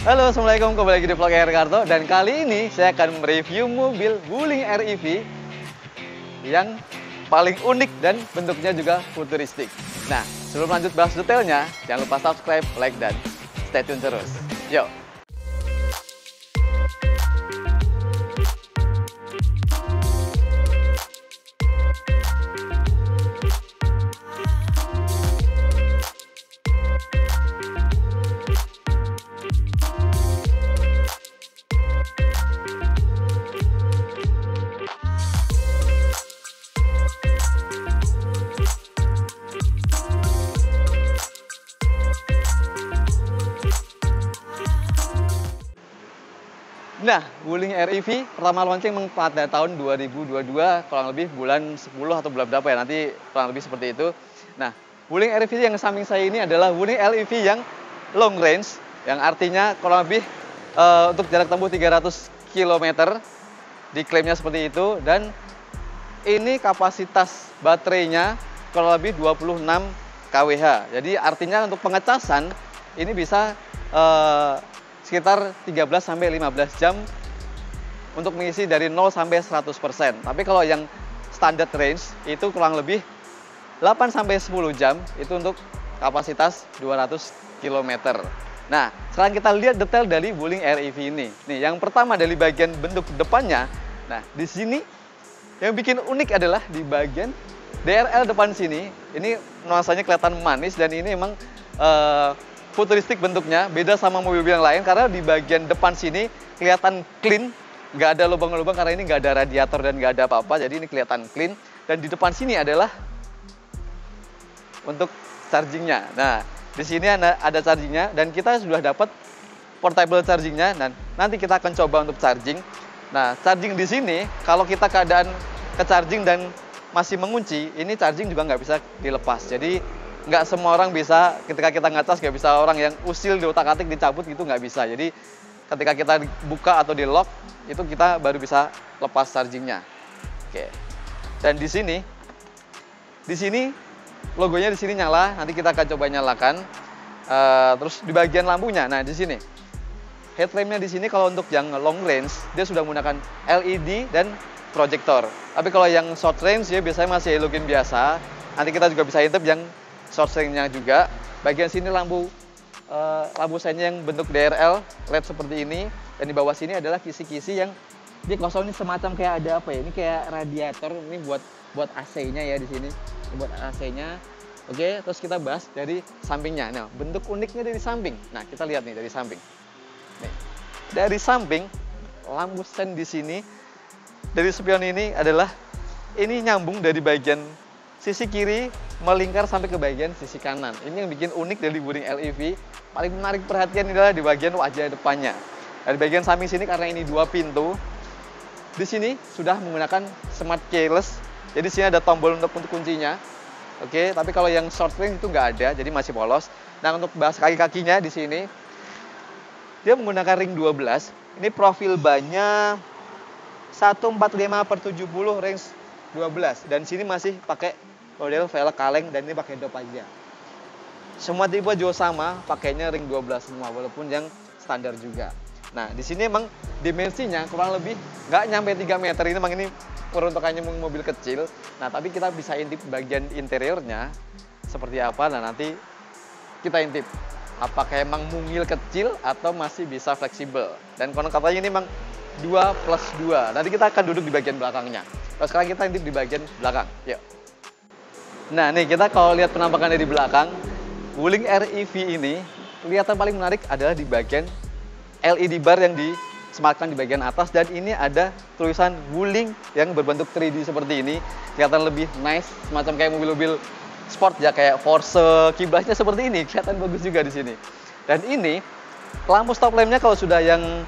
Halo, Assalamualaikum, kembali lagi di vlog Karto. Dan kali ini saya akan mereview mobil Wuling REV yang paling unik dan bentuknya juga futuristik. Nah, sebelum lanjut bahas detailnya, jangan lupa subscribe, like, dan stay tune terus. Yuk! Nah, Wuling REV pertama launching memang pada tahun 2022, kurang lebih bulan 10 atau bulan berapa ya, nanti kurang lebih seperti itu. Nah, Wuling REV yang samping saya ini adalah Wuling REV yang long range, yang artinya kurang lebih untuk jarak tempuh 300 km, diklaimnya seperti itu. Dan ini kapasitas baterainya kurang lebih 26 kWh. Jadi artinya untuk pengecasan ini bisa sekitar 13-15 jam untuk mengisi dari 0 sampai 100%. Tapi kalau yang standar range itu kurang lebih 8-10 jam itu untuk kapasitas 200 km. Nah, sekarang kita lihat detail dari Wuling REV ini. Nih, yang pertama dari bagian bentuk depannya. Nah, di sini yang bikin unik adalah di bagian DRL depan sini. Ini nuansanya kelihatan manis dan ini emang futuristik bentuknya, beda sama mobil-mobil yang lain karena di bagian depan sini kelihatan clean, nggak ada lubang-lubang karena ini nggak ada radiator dan nggak ada apa-apa, jadi ini kelihatan clean. Dan di depan sini adalah untuk chargingnya. Nah, di sini ada chargingnya dan kita sudah dapat portable chargingnya dan nanti kita akan coba untuk charging. Nah, charging di sini kalau kita keadaan ke charging dan masih mengunci, ini charging juga nggak bisa dilepas. Jadi nggak semua orang bisa, ketika kita ngecas nggak bisa orang yang usil di otak-atik dicabut gitu, nggak bisa. Jadi ketika kita buka atau di lock itu kita baru bisa lepas chargingnya. Oke. Dan di sini logonya di sini nyala. Nanti kita akan coba nyalakan. Terus di bagian lampunya, nah di sini headlampnya di sini kalau untuk yang long range dia sudah menggunakan LED dan proyektor. Tapi kalau yang short range ya biasanya masih halogen biasa. Nanti kita juga bisa intip yang short range-nya juga. Bagian sini lampu seinnya yang bentuk DRL LED seperti ini, dan di bawah sini adalah kisi-kisi yang di kosong ini semacam kayak ada apa ya? Ini kayak radiator, ini buat AC-nya ya di sini. Buat AC-nya. Oke, terus kita bahas dari sampingnya. Nah, bentuk uniknya dari samping. Nah, kita lihat nih dari samping. Nih. Dari samping lampu sen di sini dari spion ini adalah ini nyambung dari bagian sisi kiri melingkar sampai ke bagian sisi kanan. Ini yang bikin unik dari Wuling REV. Paling menarik perhatian adalah di bagian wajah depannya. Dari bagian samping sini karena ini dua pintu, di sini sudah menggunakan smart keyless. Jadi sini ada tombol untuk kuncinya. Oke, tapi kalau yang short range itu nggak ada, jadi masih polos. Nah, untuk bahas kaki-kakinya di sini dia menggunakan ring 12. Ini profil bannya 145/70 range 12. Dan sini masih pakai model velg kaleng dan ini pakai dop aja. Semua tipe juga sama, pakainya ring 12 semua walaupun yang standar juga. Nah, di sini emang dimensinya kurang lebih nggak nyampe 3 meter. Ini emang ini peruntukannya mobil kecil. Nah, tapi kita bisa intip bagian interiornya seperti apa. Nah, nanti kita intip apakah emang mungil kecil atau masih bisa fleksibel. Dan konon katanya ini emang 2+2. Nanti kita akan duduk di bagian belakangnya. Terus sekarang kita intip di bagian belakang. Yuk. Nah, nih kita kalau lihat penampakan dari belakang, Wuling REV ini kelihatan paling menarik adalah di bagian LED bar yang disematkan di bagian atas, dan ini ada tulisan Wuling yang berbentuk 3D seperti ini. Kelihatan lebih nice, semacam kayak mobil-mobil sport ya, kayak Force, kiblasnya seperti ini, kelihatan bagus juga di sini. Dan ini lampu stop lampnya kalau sudah yang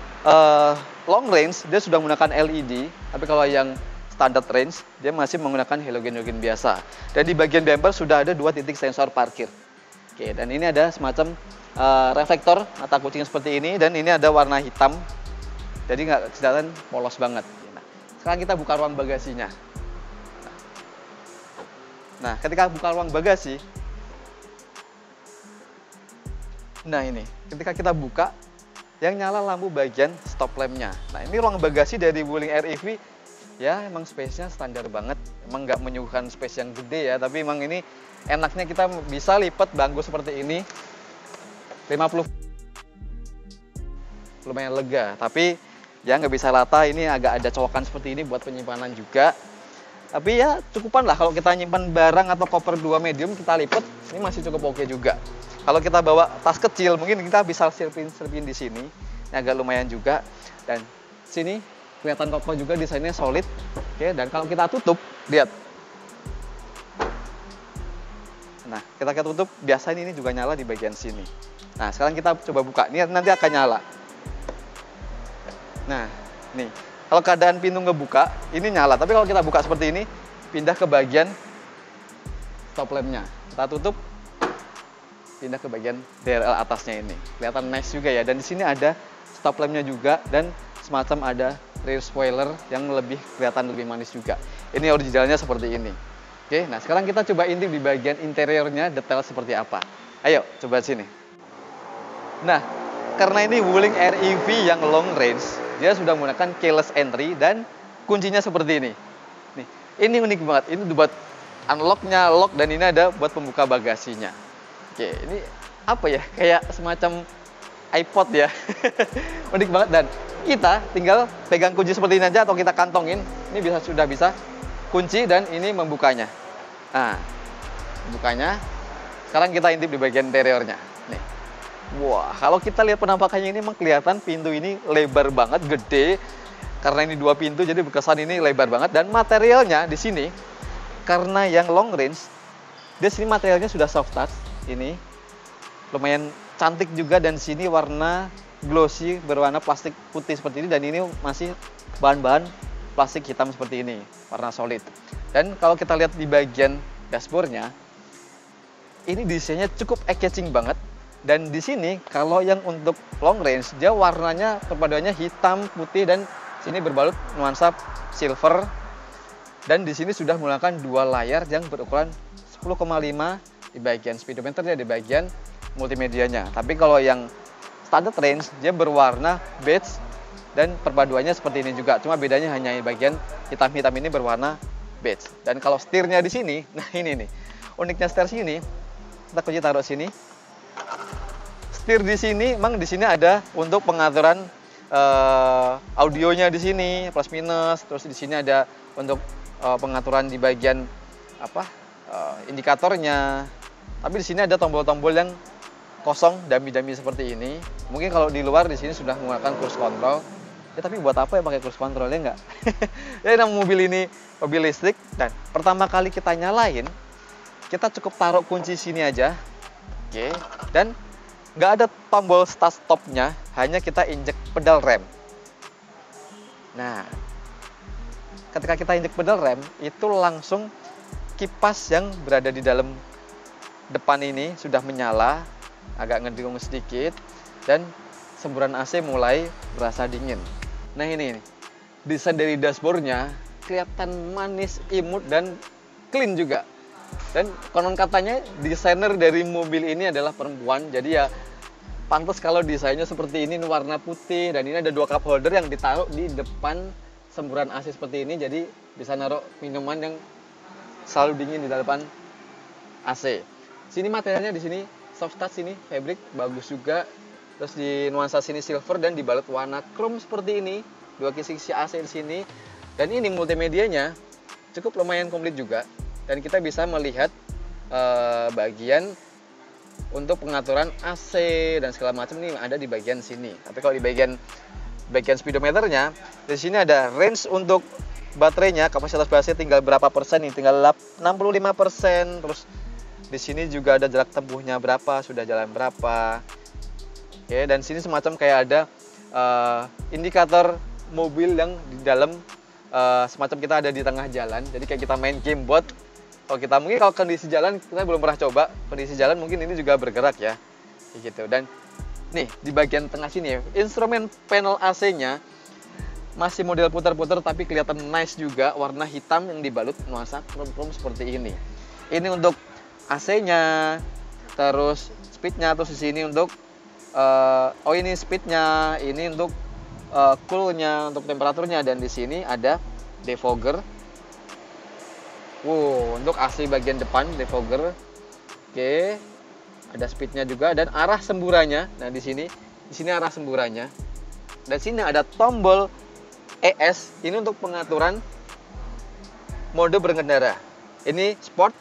long range dia sudah menggunakan LED, tapi kalau yang standard range dia masih menggunakan halogen biasa. Dan di bagian bumper sudah ada 2 titik sensor parkir. Oke, dan ini ada semacam reflektor mata kucing seperti ini, dan ini ada warna hitam. Jadi nggak kelihatan polos banget. Nah, sekarang kita buka ruang bagasinya. Nah, ketika buka ruang bagasi, nah ini, ketika kita buka, yang nyala lampu bagian stop lampnya. Nah, ini ruang bagasi dari Wuling REV ya, emang space-nya standar banget. Emang nggak menyuguhkan space yang gede ya, tapi emang ini enaknya kita bisa lipat bangku seperti ini 50, lumayan lega. Tapi ya nggak bisa rata, ini agak ada colokan seperti ini buat penyimpanan juga. Tapi ya cukupan lah kalau kita nyimpan barang atau koper 2 medium kita lipat, ini masih cukup oke juga. Kalau kita bawa tas kecil mungkin kita bisa selipin di sini. Ini agak lumayan juga, dan sini kelihatan kokoh juga, desainnya solid. Oke, dan kalau kita tutup, lihat. Nah, kita tutup, biasanya ini juga nyala di bagian sini. Nah, sekarang kita coba buka. Ini nanti akan nyala. Nah, nih. Kalau keadaan pintu ngebuka, ini nyala. Tapi kalau kita buka seperti ini, pindah ke bagian stop lampnya. Kita tutup, pindah ke bagian DRL atasnya ini. Kelihatan nice juga ya. Dan di sini ada stop lampnya juga, dan semacam ada rear spoiler yang lebih kelihatan lebih manis juga. Ini originalnya seperti ini. Oke, nah sekarang kita coba intip di bagian interiornya, detail seperti apa. Ayo, coba sini. Nah, karena ini Wuling REV yang long range, dia sudah menggunakan keyless entry dan kuncinya seperti ini. Nih, ini unik banget. Ini buat unlocknya, lock, dan ini ada buat pembuka bagasinya. Oke, ini apa ya? Kayak semacam iPod ya. Unik banget, dan kita tinggal pegang kunci seperti ini aja atau kita kantongin. Ini sudah bisa kunci, dan ini membukanya. Nah, bukanya. Sekarang kita intip di bagian interiornya. Nih. Wah, kalau kita lihat penampakannya ini memang kelihatan pintu ini lebar banget, gede. Karena ini 2 pintu, jadi berkesan ini lebar banget. Dan materialnya di sini, karena yang long range, di sini materialnya sudah soft touch. Ini lumayan cantik juga, dan sini warna glossy berwarna plastik putih seperti ini, dan ini masih bahan-bahan plastik hitam seperti ini, warna solid. Dan kalau kita lihat di bagian dashboardnya, ini desainnya cukup eye-catching banget. Dan di sini kalau yang untuk long range, dia warnanya perpaduannya hitam, putih, dan sini berbalut nuansa silver. Dan di sini sudah menggunakan 2 layar yang berukuran 10,5 di bagian speedometernya, di bagian multimedianya. Tapi kalau yang standard range, dia berwarna beige, dan perpaduannya seperti ini juga. Cuma bedanya hanya di bagian hitam-hitam ini berwarna beige. Dan kalau setirnya di sini, nah ini nih, uniknya setir sini, kita kunci taruh sini. Setir di sini, memang di sini ada untuk pengaturan audionya di sini plus minus. Terus di sini ada untuk pengaturan di bagian indikatornya. Tapi di sini ada tombol-tombol yang kosong, dummy-dummy seperti ini. Mungkin kalau di luar di sini sudah menggunakan cruise control. Ya, tapi buat apa ya pakai cruise controlnya enggak? Jadi mobil ini mobil listrik, dan pertama kali kita nyalain, kita cukup taruh kunci sini aja. Oke, dan nggak ada tombol start stopnya, hanya kita injek pedal rem. Nah, ketika kita injek pedal rem, itu langsung kipas yang berada di dalam depan ini sudah menyala, agak ngedung sedikit, dan semburan AC mulai berasa dingin. Nah, ini desain dari dashboardnya kelihatan manis, imut, dan clean juga. Dan konon katanya desainer dari mobil ini adalah perempuan, jadi ya pantas kalau desainnya seperti ini, warna putih, dan ini ada 2 cup holder yang ditaruh di depan semburan AC seperti ini, jadi bisa naruh minuman yang selalu dingin di depan AC. Sini materialnya di sini soft touch, sini fabric bagus juga. Terus di nuansa sini silver dan dibalut warna chrome seperti ini. 2 kisi-kisi AC di sini. Dan ini multimedianya cukup lumayan komplit juga. Dan kita bisa melihat bagian untuk pengaturan AC dan segala macam ini ada di bagian sini. Tapi kalau di bagian speedometernya, di sini ada range untuk baterainya, kapasitas baterai tinggal berapa persen nih? Tinggal 65%. Terus di sini juga ada jarak tempuhnya berapa, sudah jalan berapa. Oke, dan sini semacam kayak ada indikator mobil yang di dalam, semacam kita ada di tengah jalan. Jadi kayak kita main game bot. Kalau kita mungkin kalau kondisi jalan kita belum pernah coba, kondisi jalan mungkin ini juga bergerak ya, kayak gitu. Dan nih di bagian tengah sini ya, instrumen panel AC-nya masih model putar-putar tapi kelihatan nice juga, warna hitam yang dibalut nuansa chrome-chrome seperti ini. Ini untuk AC-nya, terus speed-nya, terus di sini untuk oh ini speednya, ini untuk coolnya, untuk temperaturnya, dan di sini ada defogger. Untuk AC bagian depan defogger. Oke, ada speednya juga dan arah semburannya. Nah di sini arah semburannya. Dan sini ada tombol ES, ini untuk pengaturan mode berkendara. Ini sport,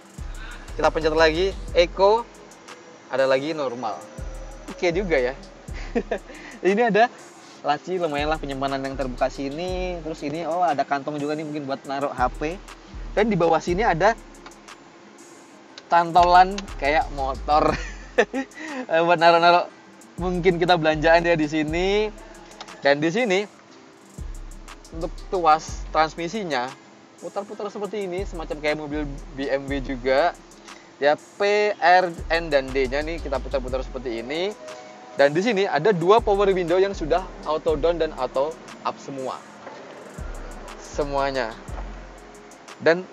kita pencet lagi, eco, ada lagi normal. Oke juga ya. Ini ada laci, lumayan lah penyimpanan yang terbuka sini. Terus ini ada kantong juga nih mungkin buat naruh HP. Dan di bawah sini ada cantolan kayak motor. Buat naruh-naruh mungkin kita belanjaan ya di sini. Dan di sini untuk tuas transmisinya putar-putar seperti ini, semacam kayak mobil BMW juga. Ya, P, R, N dan D-nya nih kita putar-putar seperti ini. Dan di sini ada 2 power window yang sudah auto down dan auto up semua. Semuanya. Dan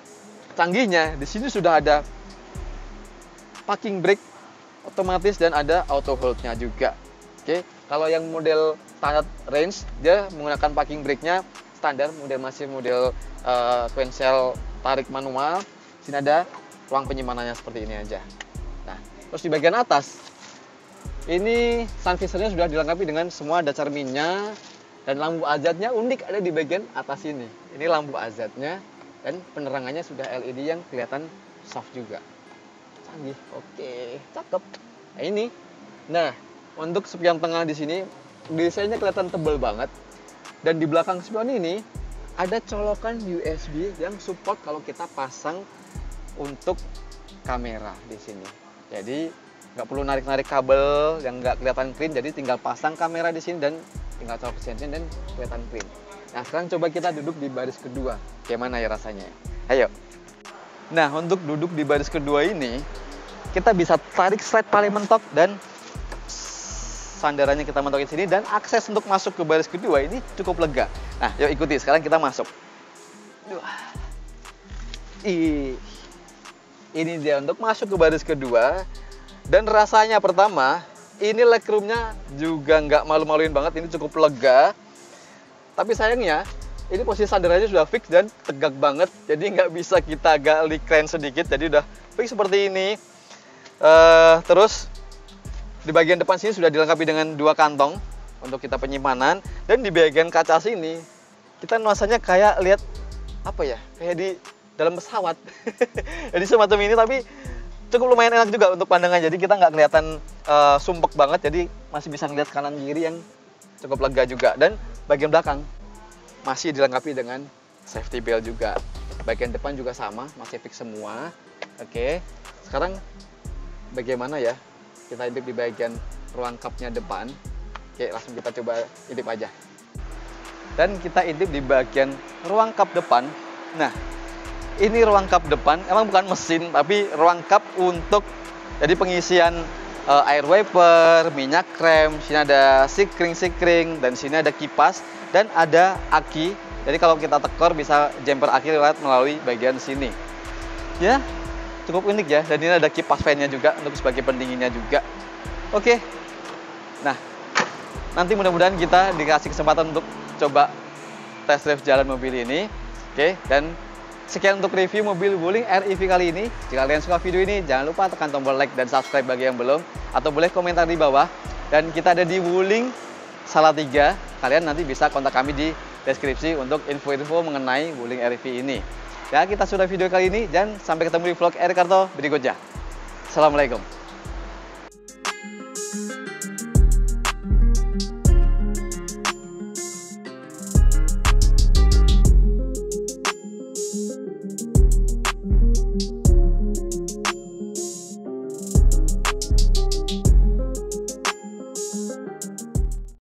canggihnya di sini sudah ada parking brake otomatis dan ada auto hold-nya juga. Oke, kalau yang model standar range dia menggunakan parking brake-nya standar, masih model sequential tarik manual. Sini ada ruang penyimpanannya seperti ini aja. Nah, terus di bagian atas ini sun visornya sudah dilengkapi dengan semua ada cerminnya dan lampu azadnya unik ada di bagian atas ini. Ini lampu azadnya dan penerangannya sudah LED yang kelihatan soft juga. Canggih. Oke, cakep. Nah, ini. Nah, untuk spion tengah di sini desainnya kelihatan tebal banget. Dan di belakang spion ini ada colokan USB yang support kalau kita pasang untuk kamera di sini. Jadi nggak perlu narik-narik kabel yang nggak kelihatan clean, jadi tinggal pasang kamera di sini dan tinggal colok sensin dan kelihatan clean. Nah sekarang coba kita duduk di baris kedua, gimana ya rasanya? Ayo. Nah untuk duduk di baris kedua ini kita bisa tarik slide paling mentok dan sandarannya kita mentokin sini, dan akses untuk masuk ke baris kedua ini cukup lega. Nah yuk ikuti, sekarang kita masuk. Ini dia untuk masuk ke baris kedua. Dan rasanya pertama, ini legroomnya juga nggak malu-maluin banget, ini cukup lega. Tapi sayangnya, ini posisi sandarannya sudah fix dan tegak banget, jadi nggak bisa kita gali kren sedikit, jadi udah fix seperti ini. Terus di bagian depan sini sudah dilengkapi dengan 2 kantong untuk kita penyimpanan, dan di bagian kaca sini kita nuansanya kayak lihat apa ya, kayak di dalam pesawat. Jadi semacam ini, tapi cukup lumayan enak juga untuk pandangan, jadi kita nggak kelihatan sumpek banget, jadi masih bisa ngeliat kanan kiri yang cukup lega juga. Dan bagian belakang masih dilengkapi dengan safety belt juga, bagian depan juga sama, masih fix semua. Oke, sekarang bagaimana ya kita intip di bagian ruang cupnya depan. Oke, langsung kita coba intip aja. Dan kita intip di bagian ruang cup depan. Nah, ini ruang cup depan, emang bukan mesin, tapi ruang cup untuk jadi pengisian air wiper, minyak krem. Sini ada sikring, dan sini ada kipas dan ada aki. Jadi kalau kita tekor bisa jumper aki lewat melalui bagian sini. Ya, cukup unik ya. Dan ini ada kipas fan-nya juga untuk sebagai pendinginnya juga. Oke. Nah, nanti mudah-mudahan kita dikasih kesempatan untuk coba test drive jalan mobil ini. Oke, dan sekian untuk review mobil Wuling REV kali ini. Jika kalian suka video ini, jangan lupa tekan tombol like dan subscribe bagi yang belum. Atau boleh komentar di bawah. Dan kita ada di Wuling Salatiga. Kalian nanti bisa kontak kami di deskripsi untuk info-info mengenai Wuling REV ini. Ya, kita sudah video kali ini. Dan sampai ketemu di vlog Erikarto berikutnya. Assalamualaikum.